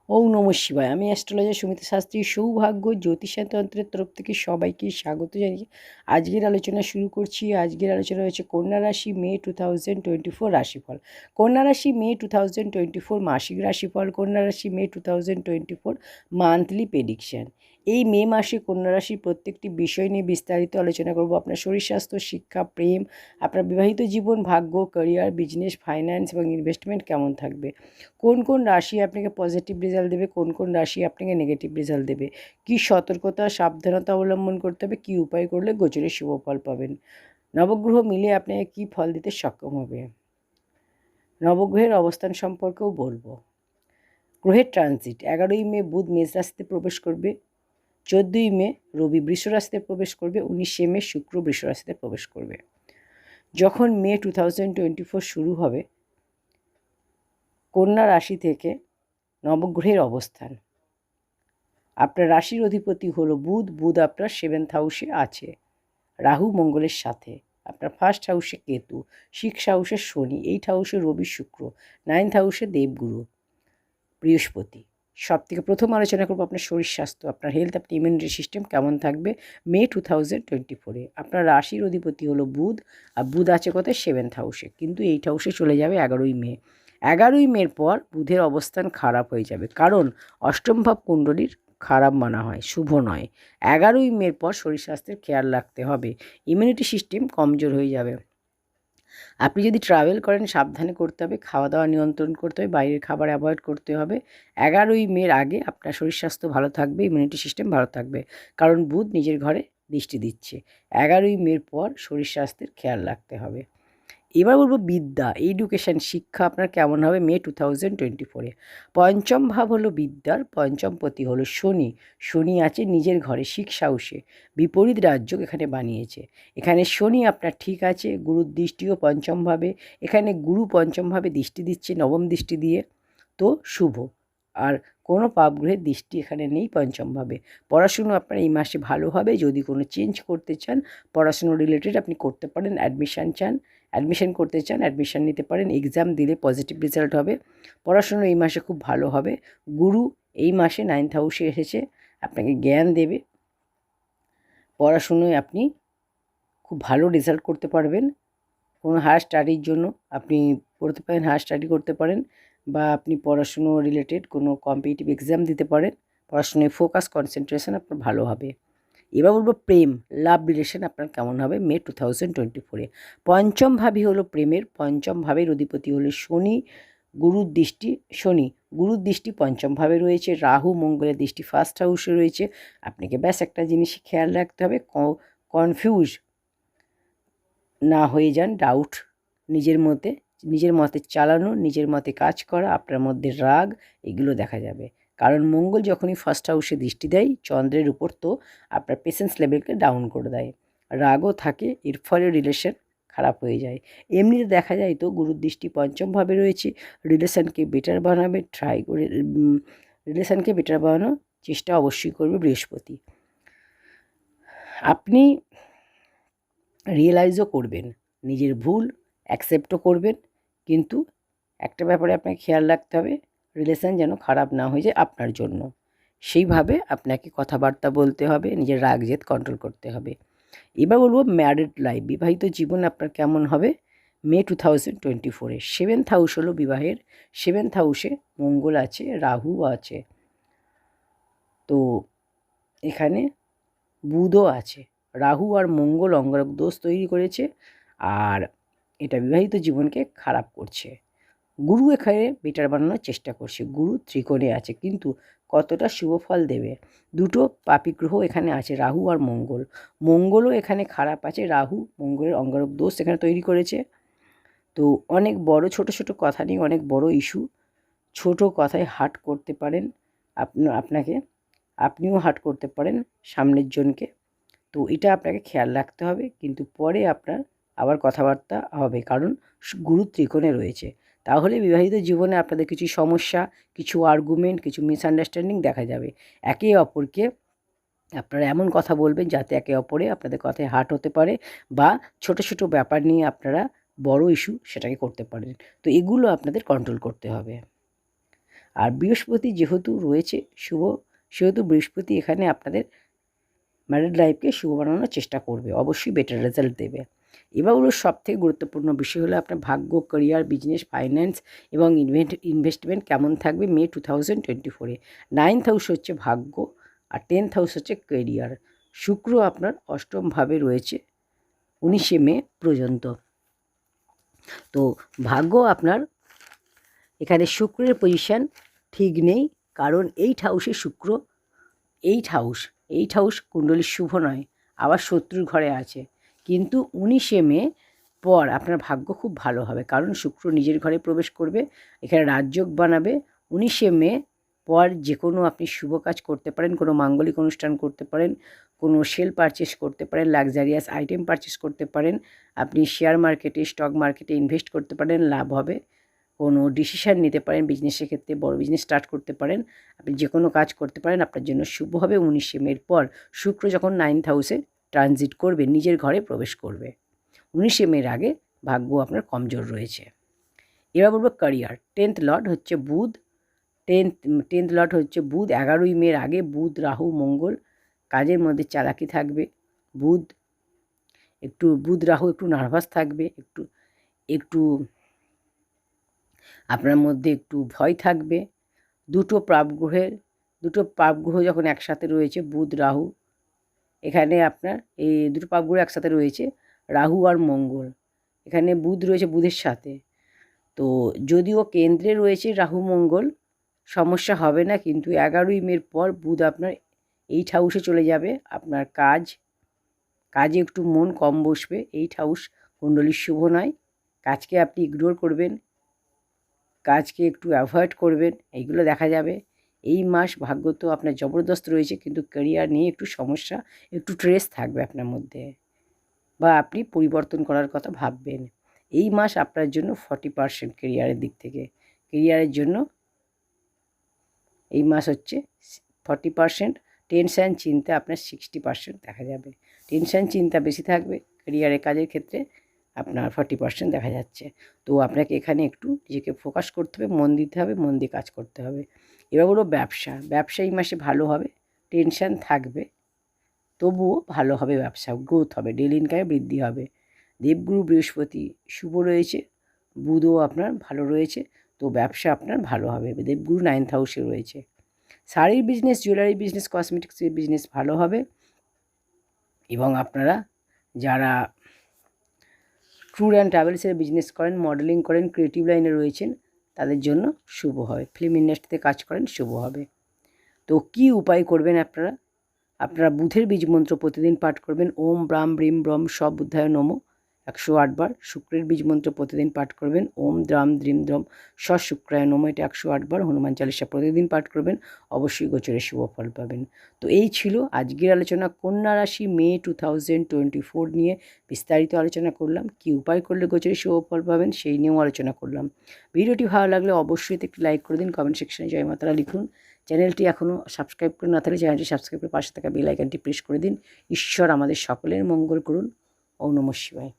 ওম নমঃ শিবায়। আমি অ্যাস্ট্রোলজার সুমিতা শাস্ত্রী। সৌভাগ্য জ্যোতিষতন্ত্রের তরফ থেকে সবাইকে স্বাগত জানিয়ে আজকের আলোচনা শুরু করছি। আজকের আলোচনা হচ্ছে কন্যা রাশি মে 2024 রাশিফল। কন্যা রাশি মে 2024 মাসিক রাশিফল। কন্যা রাশি মে 2024 মান্থলি প্রেডিকশন। এই মে মাসে কন্যা রাশির প্রত্যেকটি বিষয় নিয়ে বিস্তারিত আলোচনা করব। আপনার শরীর স্বাস্থ্য, শিক্ষা, প্রেম, আপনার বিবাহিত জীবন, ভাগ্য, ক্যারিয়ার, বিজনেস, ফাইন্যান্স এবং ইনভেস্টমেন্ট কেমন থাকবে, কোন কোন রাশি আপনাকে পজিটিভ রেজাল্ট দেবে, কোন কোন রাশি আপনাকে নেগেটিভ রেজাল্ট দেবে, কী সতর্কতা সাবধানতা অবলম্বন করতে হবে, কী উপায় করলে গোচরে শুভ ফল পাবেন, নবগ্রহ মিলে আপনাকে কী ফল দিতে সক্ষম হবে, নবগ্রহের অবস্থান সম্পর্কেও বলবো। গ্রহের ট্রানজিট: 11ই মে বুধ মেষ রাশিতে প্রবেশ করবে, 14ই মে রবি বৃষ রাশিতে প্রবেশ করবে, 19শে মে শুক্র বৃষ রাশিতে প্রবেশ করবে। যখন মে 2024 শুরু হবে, কন্যা রাশি থেকে নবগ্রহের অবস্থান, আপনার রাশির অধিপতি হলো বুধ। বুধ আপনার 7th হাউসে আছে রাহু মঙ্গলের সাথে। আপনার 1st হাউসে কেতু, 6th হাউসে শনি, 8th হাউসে রবি শুক্র, 9th হাউসে দেবগুরু বৃহস্পতি। সব থেকে প্রথম আলোচনা করবো আপনার শরীর স্বাস্থ্য, আপনার হেলথ, আপনার ইমিউনিটি সিস্টেম কেমন থাকবে মে 2024-এ। আপনার রাশির অধিপতি হলো বুধ, আর বুধ আছে কোথায়? 7th হাউসে, কিন্তু 8th হাউসে চলে যাবে 11ই মে। 11ই মের পর বুধের অবস্থান খারাপ হয়ে যাবে, কারণ অষ্টম ভাব কুণ্ডলীর খারাপ মানা হয়, শুভ নয়। 11ই মের পর শরীর স্বাস্থ্যের খেয়াল রাখতে হবে, ইমিউনিটি সিস্টেম কমজোর হয়ে যাবে। আপনি যদি ট্রাভেল করেন সাবধানে করতে হবে, খাওয়া দাওয়া নিয়ন্ত্রণ করতে হবে, বাইরের খাবার অ্যাভয়েড করতে হবে। 11ই মের আগে আপনার শরীর স্বাস্থ্য ভালো থাকবে, ইমিউনিটি সিস্টেম ভালো থাকবে, কারণ বুধ নিজের ঘরে দৃষ্টি দিচ্ছে। 11ই মের পর শরীর স্বাস্থ্যের খেয়াল রাখতে হবে। এবার বলবো বিদ্যা, এডুকেশান, শিক্ষা আপনার কেমন হবে মে 2024-এ। পঞ্চম ভাব হলো বিদ্যার, পঞ্চমপতি হলো শনি। শনি আছে নিজের ঘরে 6th হাউসে, বিপরীত রাজ্য এখানে বানিয়েছে। এখানে শনি আপনার ঠিক আছে, গুরুর দৃষ্টিও পঞ্চমভাবে, এখানে গুরু পঞ্চমভাবে দৃষ্টি দিচ্ছে, নবম দৃষ্টি দিয়ে, তো শুভ। আর কোনো পাপগ্রহের দৃষ্টি এখানে নেই পঞ্চমভাবে। পড়াশুনো আপনার এই মাসে ভালো হবে। যদি কোনো চেঞ্জ করতে চান, পড়াশুনো রিলেটেড আপনি করতে পারেন। অ্যাডমিশন করতে চান, অ্যাডমিশন নিতে পারেন। এক্সাম দিলে পজিটিভ রেজাল্ট হবে। পড়াশুনো এই মাসে খুব ভালো হবে। গুরু এই মাসে 9th হাউসে এসেছে, আপনাকে জ্ঞান দেবে। পড়াশুনোয় আপনি খুব ভালো রেজাল্ট করতে পারবেন। কোনো হায়ার স্টাডির জন্য আপনি পড়তে পারেন, হায়ার স্টাডি করতে পারেন, বা আপনি পড়াশুনো রিলেটেড কোনো কম্পিটিটিভ এক্সাম দিতে পারেন। পড়াশুনোয় ফোকাস, কনসেন্ট্রেশন আপনার ভালো হবে। এবার বলবো প্রেম, লাভ রিলেশন আপনার কেমন হবে মে 2024-এ। পঞ্চম ভাবই হলো প্রেমের, পঞ্চম ভাবের অধিপতি হলো শনি। গুরুর দৃষ্টি পঞ্চম ভাবে রয়েছে, রাহু মঙ্গলের দৃষ্টি 1st হাউসে রয়েছে। আপনাকে ব্যাস একটা জিনিস খেয়াল রাখতে হবে, কনফিউজ না হয়ে যান। ডাউট নিজের মতে চালানো, নিজের মতে কাজ করা, আপনার মধ্যে রাগ, এগুলো দেখা যাবে। কারণ মঙ্গল যখনই 1st হাউসে দৃষ্টি দেয় চন্দ্রের উপর, তো আপনার পেশেন্স লেভেলকে ডাউন করে দেয়, রাগও থাকে, এর ফলে রিলেশন খারাপ হয়ে যায়। এমনিতে দেখা যায় তো গুরুর দৃষ্টি পঞ্চমভাবে রয়েছে, রিলেশনকে বেটার বানাবে, রিলেশনকে বেটার বানানোর চেষ্টা অবশ্যই করবে বৃহস্পতি। আপনি রিয়েলাইজও করবেন, নিজের ভুল অ্যাকসেপ্টও করবেন, কিন্তু একটা ব্যাপারে আপনাকে খেয়াল রাখতে হবে, রিলেশন যেন খারাপ না হয়ে যায় আপনার জন্য। সেইভাবে আপনাকে কথাবার্তা বলতে হবে, নিজের রাগ জেদ কন্ট্রোল করতে হবে। এবার বলবো ম্যারিড লাইফ, বিবাহিত জীবন আপনার কেমন হবে মে 2024-এ। 7th হাউস হলো বিবাহের, 7th হাউসে মঙ্গল আছে, রাহু আছে, তো এখানে বুধও আছে। রাহু আর মঙ্গল অঙ্গারক দোষ তৈরি করেছে, আর এটা বিবাহিত জীবনকে খারাপ করছে। গুরু এখানে বেটার বানানোর চেষ্টা করছে, গুরু ত্রিকোণে আছে, কিন্তু কতটা শুভ ফল দেবে। দুটো পাপী গ্রহ এখানে আছে, রাহু আর মঙ্গল। মঙ্গলও এখানে খারাপ আছে, রাহু মঙ্গলের অঙ্গারক দোষ এখানে তৈরি করেছে। তো অনেক বড় ছোট কথা নিয়ে অনেক বড় ইস্যু, ছোট কথায় হার্ট করতে পারেন আপনিও হার্ট করতে পারেন সামনের জনকে, তো এটা আপনাকে খেয়াল রাখতে হবে। কিন্তু পরে আপনার আবার কথাবার্তা হবে, কারণ গুরু ত্রিকোণে রয়েছে। তাহলে বিবাহিত জীবনে আপনাদের কিছু সমস্যা, কিছু আর্গুমেন্ট, কিছু মিসআন্ডারস্ট্যান্ডিং দেখা যাবে। একে অপরকে আপনারা এমন কথা বলবেন যাতে একে অপরে আপনাদের কথায় হার্ট হতে পারে, বা ছোট ব্যাপার নিয়ে আপনারা বড় ইস্যু সেটাকে করতে পারেন। তো এগুলো আপনাদের কন্ট্রোল করতে হবে। আর বৃহস্পতি যেহেতু রয়েছে শুভ, সেহেতু বৃহস্পতি এখানে আপনাদের ম্যারিড লাইফকে শুভ বানানোর চেষ্টা করবে, অবশ্যই বেটার রেজাল্ট দেবে। এবার হলো সবথেকে গুরুত্বপূর্ণ বিষয় হলো আপনার ভাগ্য, ক্যারিয়ার, বিজনেস, ফাইন্যান্স এবং ইনভেস্টমেন্ট কেমন থাকবে মে 2024-এ। 9th হাউস হচ্ছে ভাগ্য আর 10th হাউস হচ্ছে ক্যারিয়ার। শুক্র আপনার অষ্টমভাবে রয়েছে 19শে মে পর্যন্ত। তো ভাগ্য আপনার এখানে শুক্রের পজিশান ঠিক নেই, কারণ 8 হাউসে শুক্র, 8 হাউস কুণ্ডলীর শুভ নয়, আবার শত্রুর ঘরে আছে। কিন্তু 19শে মে পর আপনার ভাগ্য খুব ভালো হবে, কারণ শুক্র নিজের ঘরে প্রবেশ করবে, এখানে রাজযোগ বানাবে। 19শে মে পর যে কোনো আপনি শুভ কাজ করতে পারেন, কোনো মাঙ্গলিক অনুষ্ঠান করতে পারেন, কোনো সেল পারচেস করতে পারেন, লাক্সারিয়াস আইটেম পারচেস করতে পারেন, আপনি শেয়ার মার্কেটে, স্টক মার্কেটে ইনভেস্ট করতে পারেন, লাভ হবে। কোনো ডিসিশান নিতে পারেন বিজনেসের ক্ষেত্রে, বড় বিজনেস স্টার্ট করতে পারেন, আপনি যে কোনো কাজ করতে পারেন, আপনার জন্য শুভ হবে। 19শে মের পর শুক্র যখন 9th হাউসে ট্রানজিট করবে, নিজের ঘরে প্রবেশ করবে। 19শে মের আগে ভাগ্য আপনার কমজোর রয়েছে। এবার বলবো ক্যারিয়ার। 10th লর্ড হচ্ছে বুধ, 10th লর্ড হচ্ছে বুধ। 11ই মের আগে বুধ, রাহু, মঙ্গল, কাজের মধ্যে চালাকি থাকবে। বুধ রাহু একটু নার্ভাস থাকবে, একটু আপনার মধ্যে একটু ভয় থাকবে। দুটো পাপগ্রহ যখন একসাথে রয়েছে, বুধ রাহু, এখানে আপনার এই দুটো পাপগ্রহ একসাথে রয়েছে, রাহু আর মঙ্গল, এখানে বুধ রয়েছে বুধের সাথে। তো যদিও কেন্দ্রে রয়েছে রাহু মঙ্গল, সমস্যা হবে না, কিন্তু 11ই মের পর বুধ আপনার 8 হাউসে চলে যাবে। আপনার কাজে একটু মন কম বসবে। 8 হাউস কুণ্ডলীর শুভ নয়, কাজকে আপনি ইগনোর করবেন, কাজকে একটু অ্যাভয়েড করবেন, এইগুলো দেখা যাবে। এই মাস ভাগ্য তো আপনার জবরদস্ত রয়েছে, কিন্তু ক্যারিয়ার নিয়ে একটু সমস্যা, একটু স্ট্রেস থাকবে আপনার মধ্যে, বা আপনি পরিবর্তন করার কথা ভাববেন। এই মাস আপনার জন্য 40% ক্যারিয়ারের দিক থেকে, ক্যারিয়ারের জন্য এই মাস হচ্ছে 40%। টেনশান চিন্তা আপনার 60% দেখা যাবে। টেনশান চিন্তা বেশি থাকবে ক্যারিয়ারে, কাজের ক্ষেত্রে আপনার 40% দেখা যাচ্ছে। তো আপনাকে এখানে একটু নিজেকে ফোকাস করতে হবে, মন দিতে হবে, মন দিয়ে কাজ করতে হবে। এবার হলো ব্যবসা এই মাসে ভালো হবে, টেনশান থাকবে, তবুও ভালো হবে, ব্যবসা গ্রোথ হবে, ডেলি ইনকামে বৃদ্ধি হবে। দেবগুরু বৃহস্পতি শুভ রয়েছে, বুধও আপনার ভালো রয়েছে, তো ব্যবসা আপনার ভালো হবে। দেবগুরু 9th হাউসে রয়েছে। শাড়ির বিজনেস, জুয়েলারি বিজনেস, কসমেটিক্সের বিজনেস ভালো হবে। এবং আপনারা যারা ট্যুর অ্যান্ড ট্রাভেলসের বিজনেস করেন, মডেলিং করেন, ক্রিয়েটিভ লাইনে রয়েছেন, তাদের জন্য শুভ হবে। ফিল্ম ইন্ডাস্ট্রিতে কাজ করেন, শুভ হবে। তো কী উপায় করবেন আপনারা বুধের বীজ মন্ত্র প্রতিদিন পাঠ করবেন, ওম ব্রাম ব্রিম ব্রম সব বুদ্ধায় নমঃ 108 বার। শুক্রের বীজ মন্ত্র প্রতিদিন পাঠ করবেন, ওম দ্রাম দ্রিম দ্রম স শুক্রায় নমঃ, এটা 108 বার। হনুমান চালিসা প্রতিদিন পাঠ করবেন, অবশ্যই গোচরে শুভ ফল পাবেন। তো এই ছিল আজকের আলোচনা। কন্যা রাশি মে 2024 নিয়ে বিস্তারিত আলোচনা করলাম। কী উপায় করলে গোচরে শুভ ফল পাবেন সেই নিয়েও আলোচনা করলাম। ভিডিওটি ভালো লাগলে অবশ্যই একটি লাইক করে দিন, কমেন্ট সেকশনে জয় মাতারা লিখুন। চ্যানেলটি এখনও সাবস্ক্রাইব করে না থাকলে চ্যানেলটি সাবস্ক্রাইব করে পাশে থাকা বেল আইকনটি প্রেস করে দিন। ঈশ্বর আমাদের সকলের মঙ্গল করুন। ওম নমঃ শিবায়।